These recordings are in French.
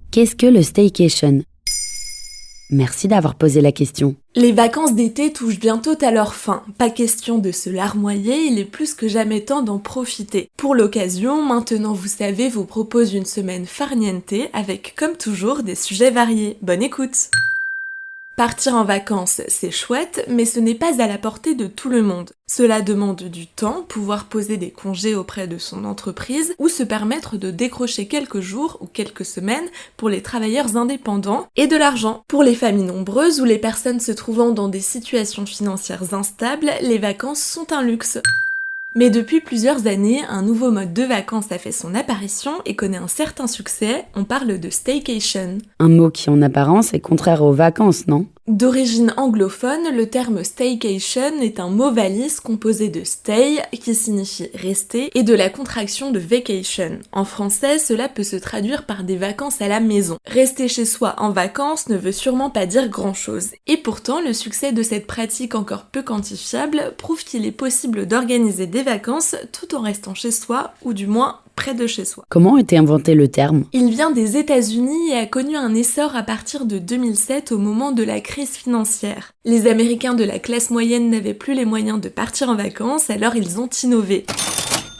Qu'est-ce que le staycation ? Merci d'avoir posé la question. Les vacances d'été touchent bientôt à leur fin. Pas question de se larmoyer, il est plus que jamais temps d'en profiter. Pour l'occasion, Maintenant vous savez vous propose une semaine farniente avec comme toujours des sujets variés. Bonne écoute! Partir en vacances, c'est chouette, mais ce n'est pas à la portée de tout le monde. Cela demande du temps, pouvoir poser des congés auprès de son entreprise ou se permettre de décrocher quelques jours ou quelques semaines pour les travailleurs indépendants et de l'argent. Pour les familles nombreuses ou les personnes se trouvant dans des situations financières instables, les vacances sont un luxe. Mais depuis plusieurs années, un nouveau mode de vacances a fait son apparition et connaît un certain succès, on parle de staycation. Un mot qui en apparence est contraire aux vacances, non ? D'origine anglophone, le terme staycation est un mot valise composé de stay, qui signifie rester, et de la contraction de vacation. En français, cela peut se traduire par des vacances à la maison. Rester chez soi en vacances ne veut sûrement pas dire grand-chose. Et pourtant, le succès de cette pratique encore peu quantifiable prouve qu'il est possible d'organiser des vacances tout en restant chez soi, ou du moins près de chez soi. Comment a été inventé le terme ? Il vient des États-Unis et a connu un essor à partir de 2007 au moment de la crise financière. Les Américains de la classe moyenne n'avaient plus les moyens de partir en vacances, alors ils ont innové.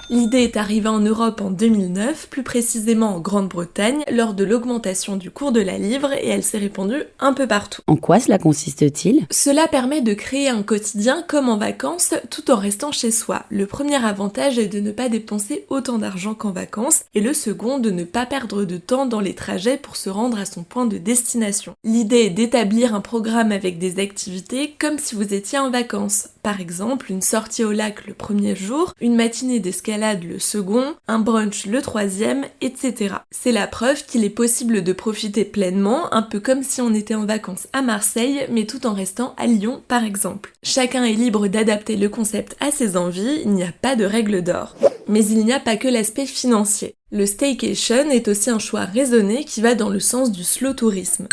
L'idée est arrivée en Europe en 2009, plus précisément en Grande-Bretagne, lors de l'augmentation du cours de la livre et elle s'est répandue un peu partout. En quoi cela consiste-t-il ? Cela permet de créer un quotidien comme en vacances tout en restant chez soi. Le premier avantage est de ne pas dépenser autant d'argent qu'en vacances et le second de ne pas perdre de temps dans les trajets pour se rendre à son point de destination. L'idée est d'établir un programme avec des activités comme si vous étiez en vacances. Par exemple, une sortie au lac le premier jour, une matinée d'escalade le second, un brunch le troisième, etc. C'est la preuve qu'il est possible de profiter pleinement, un peu comme si on était en vacances à Marseille, mais tout en restant à Lyon par exemple. Chacun est libre d'adapter le concept à ses envies, il n'y a pas de règle d'or. Mais il n'y a pas que l'aspect financier. Le staycation est aussi un choix raisonné qui va dans le sens du slow tourisme.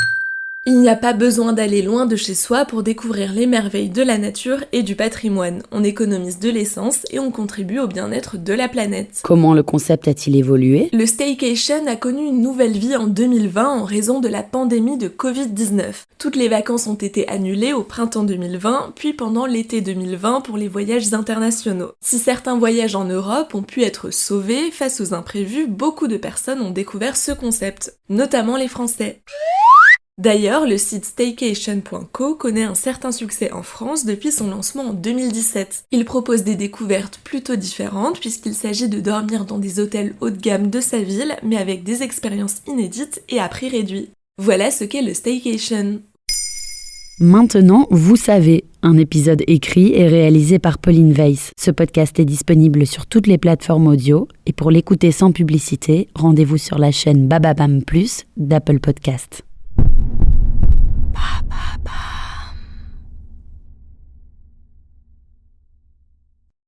Il n'y a pas besoin d'aller loin de chez soi pour découvrir les merveilles de la nature et du patrimoine. On économise de l'essence et on contribue au bien-être de la planète. Comment le concept a-t-il évolué ? Le staycation a connu une nouvelle vie en 2020 en raison de la pandémie de Covid-19. Toutes les vacances ont été annulées au printemps 2020, puis pendant l'été 2020 pour les voyages internationaux. Si certains voyages en Europe ont pu être sauvés face aux imprévus, beaucoup de personnes ont découvert ce concept, notamment les Français. D'ailleurs, le site staycation.co connaît un certain succès en France depuis son lancement en 2017. Il propose des découvertes plutôt différentes puisqu'il s'agit de dormir dans des hôtels haut de gamme de sa ville, mais avec des expériences inédites et à prix réduit. Voilà ce qu'est le staycation. Maintenant, vous savez, un épisode écrit et réalisé par Pauline Weiss. Ce podcast est disponible sur toutes les plateformes audio et pour l'écouter sans publicité, rendez-vous sur la chaîne Bababam Plus d'Apple Podcast.